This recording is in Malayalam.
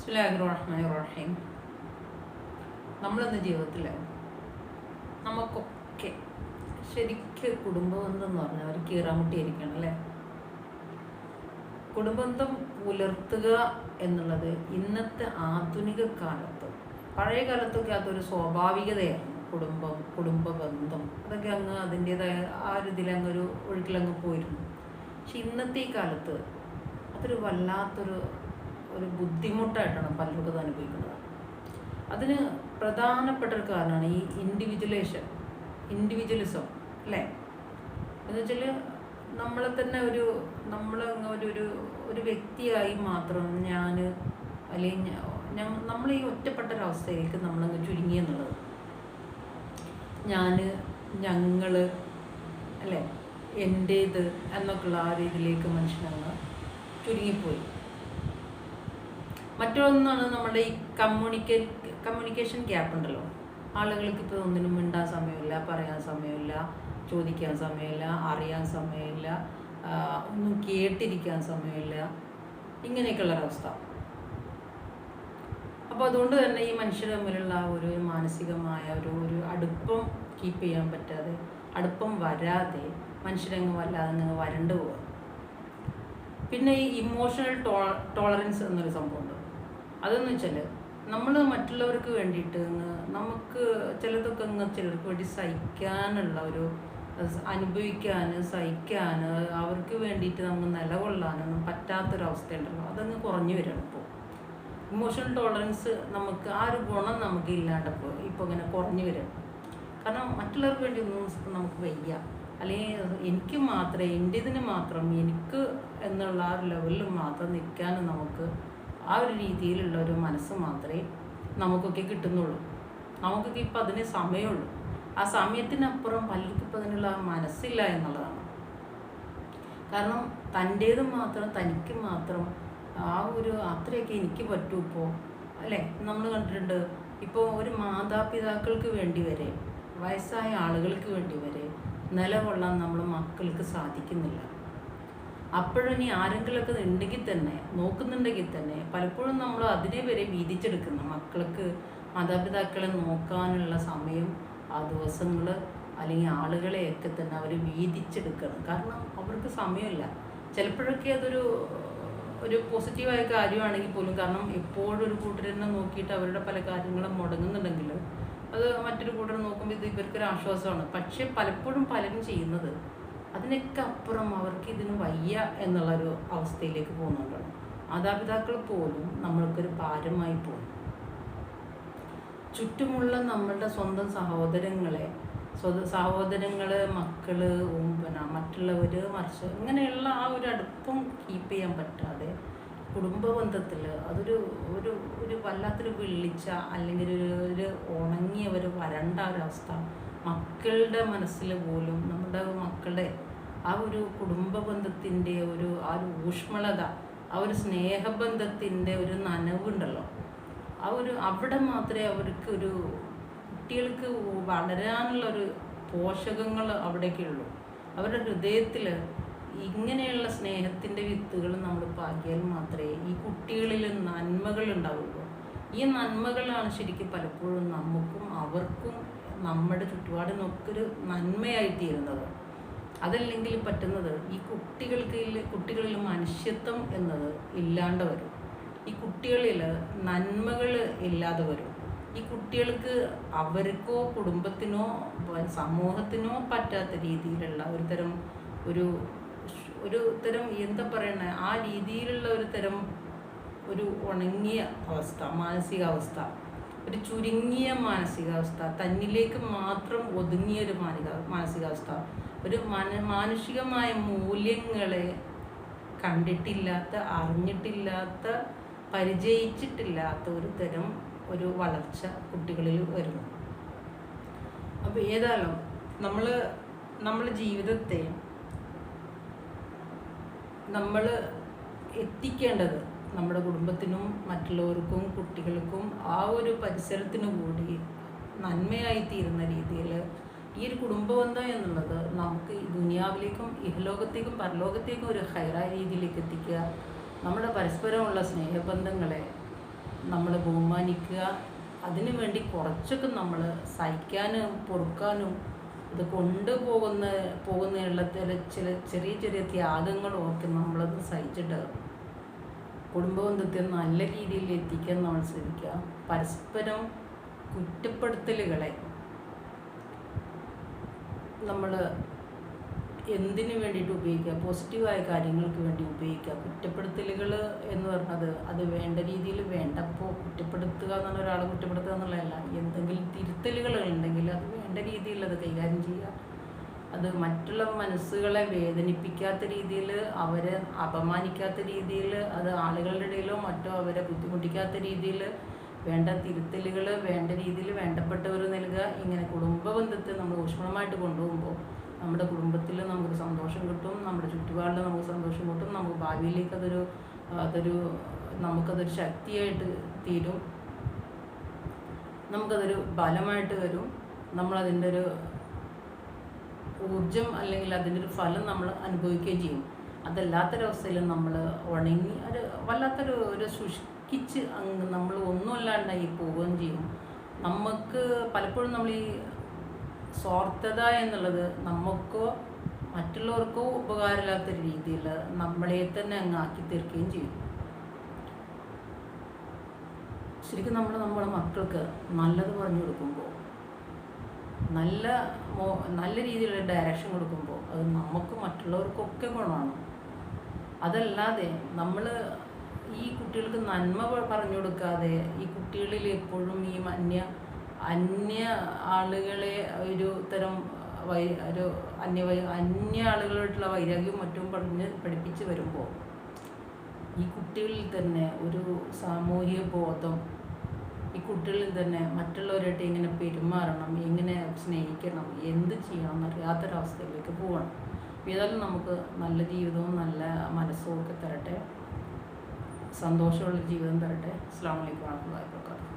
ബിസ്മില്ലാഹിർറഹ്മാനിർറഹീം. നമ്മളിന്ന് ജീവിതത്തിൽ നമുക്കൊക്കെ ശരിക്ക് കുടുംബബന്ധം എന്ന് പറഞ്ഞാൽ ഒരു കീറാമുട്ടിയിരിക്കണം അല്ലേ. കുടുംബബന്ധം പുലർത്തുക എന്നുള്ളത് ഇന്നത്തെ ആധുനിക കാലത്ത്, പഴയ കാലത്തൊക്കെ അതൊരു സ്വാഭാവികതയായിരുന്നു. കുടുംബബന്ധം അതൊക്കെ അങ്ങ് അതിൻ്റെതായ ആ ഒരു ഇതിലങ്ങൊരു ഒഴുക്കിലങ്ങ് പോയിരുന്നു. പക്ഷെ ഇന്നത്തെ ഈ കാലത്ത് അതൊരു വല്ലാത്തൊരു ബുദ്ധിമുട്ടായിട്ടാണ് പലർക്കും അത് അനുഭവിക്കുന്നത്. അതിന് പ്രധാനപ്പെട്ട ഒരു കാരണമാണ് ഈ ഇൻഡിവിജ്വലിസം അല്ലേ. എന്ന് വെച്ചാൽ നമ്മളെ തന്നെ ഒരു വ്യക്തിയായി മാത്രം ഞാൻ അല്ലെങ്കിൽ നമ്മൾ ഈ ഒറ്റപ്പെട്ട ഒരവസ്ഥയിലേക്ക് നമ്മളങ്ങ് ചുരുങ്ങി എന്നുള്ളത്. ഞങ്ങൾ അല്ലേ, എൻ്റേത് എന്നൊക്കെയുള്ള ആ രീതിയിലേക്ക് മനുഷ്യനങ്ങ് ചുരുങ്ങിപ്പോയി. മറ്റൊന്നാണ് നമ്മുടെ ഈ കമ്മ്യൂണിക്കേഷൻ ഗ്യാപ്പ് ഉണ്ടല്ലോ. ആളുകൾക്ക് ഇപ്പോൾ ഒന്നിനും മിണ്ടാൻ സമയമില്ല, പറയാൻ സമയമില്ല, ചോദിക്കാൻ സമയമില്ല, അറിയാൻ സമയമില്ല, ഒന്നും കേട്ടിരിക്കാൻ സമയമില്ല, ഇങ്ങനെയൊക്കെയുള്ളൊരവസ്ഥ. അപ്പോൾ അതുകൊണ്ട് തന്നെ ഈ മനുഷ്യർ തമ്മിലുള്ള ഒരു മാനസികമായ ഒരു അടുപ്പം കീപ്പ് ചെയ്യാൻ പറ്റാതെ, അടുപ്പം വരാതെ മനുഷ്യരങ്ങ് വല്ലാതെ വരണ്ടു പോവുക. പിന്നെ ഈ ഇമോഷണൽ ടോളറൻസ് എന്നൊരു സംഭവമുണ്ട്. അതെന്ന് വെച്ചാൽ നമ്മൾ മറ്റുള്ളവർക്ക് വേണ്ടിയിട്ട് നമുക്ക് ചിലതൊക്കെ ചിലർക്ക് വേണ്ടി സഹിക്കാനുള്ള അനുഭവിക്കാൻ, സഹിക്കാൻ, അവർക്ക് വേണ്ടിയിട്ട് നമുക്ക് നിലകൊള്ളാനൊന്നും പറ്റാത്തൊരവസ്ഥ ഉണ്ടല്ലോ, അതങ്ങ് കുറഞ്ഞു വരികയാണ് ഇപ്പോൾ. ഇമോഷണൽ ടോളറൻസ് നമുക്ക് ആ ഒരു ഗുണം നമുക്ക് ഇല്ലാണ്ടപ്പോൾ ഇപ്പോൾ ഇങ്ങനെ കുറഞ്ഞു വരികയാണ്. കാരണം മറ്റുള്ളവർക്ക് വേണ്ടി ഒന്നും നമുക്ക് വയ്യ, അല്ലെങ്കിൽ എനിക്ക് മാത്രമേ, എൻ്റേതിന് മാത്രം, എനിക്ക് എന്നുള്ള ആ ഒരു ലെവലിൽ മാത്രം നിൽക്കാനും നമുക്ക് ആ ഒരു രീതിയിലുള്ള ഒരു മനസ്സ് മാത്രമേ നമുക്കൊക്കെ കിട്ടുന്നുള്ളൂ. നമുക്കൊക്കെ ഇപ്പം അതിന് സമയമുള്ളൂ. ആ സമയത്തിനപ്പുറം പലർക്കും ഇപ്പം അതിനുള്ള മനസ്സില്ല എന്നുള്ളതാണ്. കാരണം തൻ്റേത് മാത്രം, തനിക്ക് മാത്രം അത്രയൊക്കെ എനിക്ക് പറ്റൂ ഇപ്പോൾ അല്ലേ. നമ്മൾ കണ്ടിട്ടുണ്ട് ഇപ്പോൾ ഒരു മാതാപിതാക്കൾക്ക് വേണ്ടി വരെ, വയസ്സായ ആളുകൾക്ക് വേണ്ടി വരെ നിലകൊള്ളാൻ നമ്മൾ മക്കൾക്ക് സാധിക്കുന്നില്ല. അപ്പോഴും ഇനി ആരെങ്കിലുമൊക്കെ ഉണ്ടെങ്കിൽ തന്നെ, നോക്കുന്നുണ്ടെങ്കിൽ തന്നെ പലപ്പോഴും നമ്മൾ അതിനെ വരെ വീതിച്ചെടുക്കുന്നു. മക്കൾക്ക് മാതാപിതാക്കളെ നോക്കാനുള്ള സമയം, ആ ദിവസങ്ങൾ അല്ലെങ്കിൽ ആളുകളെയൊക്കെ തന്നെ അവർ വീതിച്ചെടുക്കണം. കാരണം അവർക്ക് സമയമില്ല. ചിലപ്പോഴൊക്കെ ഒരു പോസിറ്റീവായ കാര്യമാണെങ്കിൽ പോലും, കാരണം എപ്പോഴും ഒരു കൂട്ടരെന്നെ നോക്കിയിട്ട് അവരുടെ പല കാര്യങ്ങളും മുടങ്ങുന്നുണ്ടെങ്കിൽ അത് മറ്റൊരു കൂട്ടർ നോക്കുമ്പോൾ ഇത് ഇവർക്കൊരു ആശ്വാസമാണ്. പക്ഷെ പലപ്പോഴും പലരും ചെയ്യുന്നത് അതിനൊക്കെ അപ്പുറം അവർക്ക് ഇതിന് വയ്യ എന്നുള്ളൊരു അവസ്ഥയിലേക്ക് പോകുന്നുണ്ട്. മാതാപിതാക്കൾ പോലും നമ്മൾക്കൊരു ഭാരമായി പോകും. ചുറ്റുമുള്ള നമ്മളുടെ സ്വന്തം സഹോദരങ്ങള്, മക്കള്, മറ്റുള്ളവർ, ഇങ്ങനെയുള്ള ആ ഒരു അടുപ്പം കീപ്പ് ചെയ്യാൻ പറ്റാതെ കുടുംബ ബന്ധത്തിൽ അതൊരു വല്ലാത്തൊരു വിളിച്ച, അല്ലെങ്കിൽ ഒരു ഉണങ്ങിയ വരണ്ട ഒരവസ്ഥ മക്കളുടെ മനസ്സിൽ പോലും, നമ്മുടെ മക്കളുടെ ആ ഒരു കുടുംബ ബന്ധത്തിൻ്റെ ആ ഒരു ഊഷ്മളത, ആ ഒരു സ്നേഹബന്ധത്തിൻ്റെ ഒരു നനവുണ്ടല്ലോ, അവിടെ മാത്രമേ അവർക്ക് കുട്ടികൾക്ക് വളരാനുള്ള പോഷകങ്ങൾ അവിടേക്കുള്ളൂ. അവരുടെ ഹൃദയത്തിൽ ഇങ്ങനെയുള്ള സ്നേഹത്തിൻ്റെ വിത്തുകൾ നമ്മൾ പാകിയാൽ മാത്രമേ ഈ കുട്ടികളിൽ നന്മകൾ ഉണ്ടാവുള്ളൂ. ഈ നന്മകളാണ് ശരിക്കും പലപ്പോഴും നമുക്കും അവർക്കും നമ്മുടെ ചുറ്റുപാടിനൊക്കെ ഒരു നന്മയായിത്തീരുന്നത്. അതല്ലെങ്കിൽ പറ്റുന്നത് ഈ കുട്ടികളിൽ മനുഷ്യത്വം എന്നത് ഇല്ലാണ്ട് വരും. ഈ കുട്ടികളിൽ നന്മകൾ ഇല്ലാതെ വരും. ഈ കുട്ടികൾക്ക് അവർക്കോ കുടുംബത്തിനോ സമൂഹത്തിനോ പറ്റാത്ത രീതിയിലുള്ള ഒരു തരം എന്താ പറയണേ, ആ രീതിയിലുള്ള ഒരു ഉണങ്ങിയ അവസ്ഥ, മാനസികാവസ്ഥ, ഒരു ചുരുങ്ങിയ മാനസികാവസ്ഥ, തന്നിലേക്ക് മാത്രം ഒതുങ്ങിയൊരു മാനസികാവസ്ഥ, ഒരു മാനുഷികമായ മൂല്യങ്ങളെ കണ്ടിട്ടില്ലാത്ത, അറിഞ്ഞിട്ടില്ലാത്ത, പരിചയിച്ചിട്ടില്ലാത്ത ഒരു വളർച്ച കുട്ടികളിൽ വരുന്നു. അപ്പോൾ ഏതായാലും നമ്മൾ ജീവിതത്തെ നമ്മൾ എത്തിക്കേണ്ടത് നമ്മുടെ കുടുംബത്തിനും മറ്റുള്ളവർക്കും കുട്ടികൾക്കും ആ ഒരു പരിസരത്തിനു കൂടി നന്മയായിത്തീരുന്ന രീതിയിൽ ഈ ഒരു കുടുംബബന്ധം എന്നുള്ളത് നമുക്ക് ദുനിയാവിലേക്കും ഇഹലോകത്തേക്കും പരലോകത്തേക്കും ഒരു ഹൈറായ രീതിയിലേക്ക് എത്തിക്കുക. നമ്മുടെ പരസ്പരമുള്ള സ്നേഹബന്ധങ്ങളെ നമ്മൾ ബഹുമാനിക്കുക. അതിനു വേണ്ടി കുറച്ചൊക്കെ നമ്മൾ സഹിക്കാനും പൊറുക്കാനും ഇത് പോകുന്നതിനുള്ള ചില ചെറിയ ചെറിയ ത്യാഗങ്ങളും ഒക്കെ നമ്മളത് സഹിച്ചിട്ട് കുടുംബബന്ധത്തെ നല്ല രീതിയിൽ എത്തിക്കാൻ നമ്മൾ ശ്രമിക്കുക. പരസ്പരം കുറ്റപ്പെടുത്തലുകളെ നമ്മൾ എന്തിനു വേണ്ടിയിട്ട് ഉപയോഗിക്കുക? പോസിറ്റീവായ കാര്യങ്ങൾക്ക് വേണ്ടി ഉപയോഗിക്കുക. കുറ്റപ്പെടുത്തലുകൾ എന്ന് പറഞ്ഞത് അത് വേണ്ട രീതിയിൽ വേണ്ടപ്പോൾ കുറ്റപ്പെടുത്തുക എന്നുള്ള ഒരാളെ കുറ്റപ്പെടുത്തുക എന്നുള്ളതല്ല. എന്തെങ്കിലും തിരുത്തലുകൾ ഉണ്ടെങ്കിൽ അത് വേണ്ട രീതിയിൽ അത് കൈകാര്യം ചെയ്യുക. അത് മറ്റുള്ള മനസ്സുകളെ വേദനിപ്പിക്കാത്ത രീതിയിൽ, അവരെ അപമാനിക്കാത്ത രീതിയിൽ, അത് ആളുകളുടെ ഇടയിലോ മറ്റോ അവരെ ബുദ്ധിമുട്ടിക്കാത്ത രീതിയിൽ വേണ്ട തിരുത്തലുകൾ വേണ്ട രീതിയിൽ വേണ്ടപ്പെട്ടവർ നൽകുക. ഇങ്ങനെ കുടുംബ ബന്ധത്തെ നമ്മൾ ഊഷ്മളമായിട്ട് കൊണ്ടുപോകുമ്പോൾ നമ്മുടെ കുടുംബത്തിൽ നമുക്കൊരു സന്തോഷം കിട്ടും, നമ്മുടെ ചുറ്റുപാടിൽ നമുക്ക് സന്തോഷം കിട്ടും, നമുക്ക് ഭാവിയിലേക്ക് നമുക്കതൊരു ശക്തിയായിട്ട് തീരും, നമുക്കതൊരു ബലമായിട്ട് വരും. നമ്മളതിൻ്റെ ഒരു ഊർജം അല്ലെങ്കിൽ അതിൻ്റെ ഒരു ഫലം നമ്മൾ അനുഭവിക്കുകയും ചെയ്യും. അതല്ലാത്തൊരവസ്ഥയിൽ നമ്മൾ ഉണങ്ങി വല്ലാത്തൊരു ശുഷ്കിച്ച് നമ്മൾ ഒന്നുമല്ലാണ്ടായി പോവുകയും ചെയ്യും. നമുക്ക് പലപ്പോഴും നമ്മൾ ഈ സ്വാർത്ഥത എന്നുള്ളത് നമുക്കോ മറ്റുള്ളവർക്കോ ഉപകാരമില്ലാത്ത രീതിയിൽ നമ്മളെ തന്നെ അങ്ങ് ആക്കി തീർക്കുകയും ചെയ്യും. ശരിക്കും നമ്മളെ മക്കൾക്ക് നല്ലത് പറഞ്ഞു കൊടുക്കുമ്പോൾ, നല്ല രീതിയിലുള്ള ഡയറക്ഷൻ കൊടുക്കുമ്പോൾ അത് നമുക്ക് മറ്റുള്ളവർക്കൊക്കെ ഗുണമാണ്. അതല്ലാതെ നമ്മൾ ഈ കുട്ടികൾക്ക് നന്മ പറഞ്ഞു കൊടുക്കാതെ ഈ കുട്ടികളിൽ എപ്പോഴും ഈ അന്യ ആളുകളെ ഒരു തരം അന്യ ആളുകളായിട്ടുള്ള വൈരാഗ്യവും മറ്റും പഠിപ്പിച്ച് വരുമ്പോൾ ഈ കുട്ടികളിൽ തന്നെ ഒരു സാമൂഹിക ബോധം, ഈ കുട്ടികളിൽ തന്നെ മറ്റുള്ളവരായിട്ട് എങ്ങനെ പെരുമാറണം, എങ്ങനെ സ്നേഹിക്കണം, എന്ത് ചെയ്യണം എന്നറിയാത്തൊരവസ്ഥയിലേക്ക് പോകണം. ഏതായാലും നമുക്ക് നല്ല ജീവിതവും നല്ല മനസ്സും ഒക്കെ തരട്ടെ, സന്തോഷമുള്ള ജീവിതം തരട്ടെ. അസ്സലാമു അലൈക്കും വറഹ്മത്തുള്ളാഹി വബറകാതുഹു.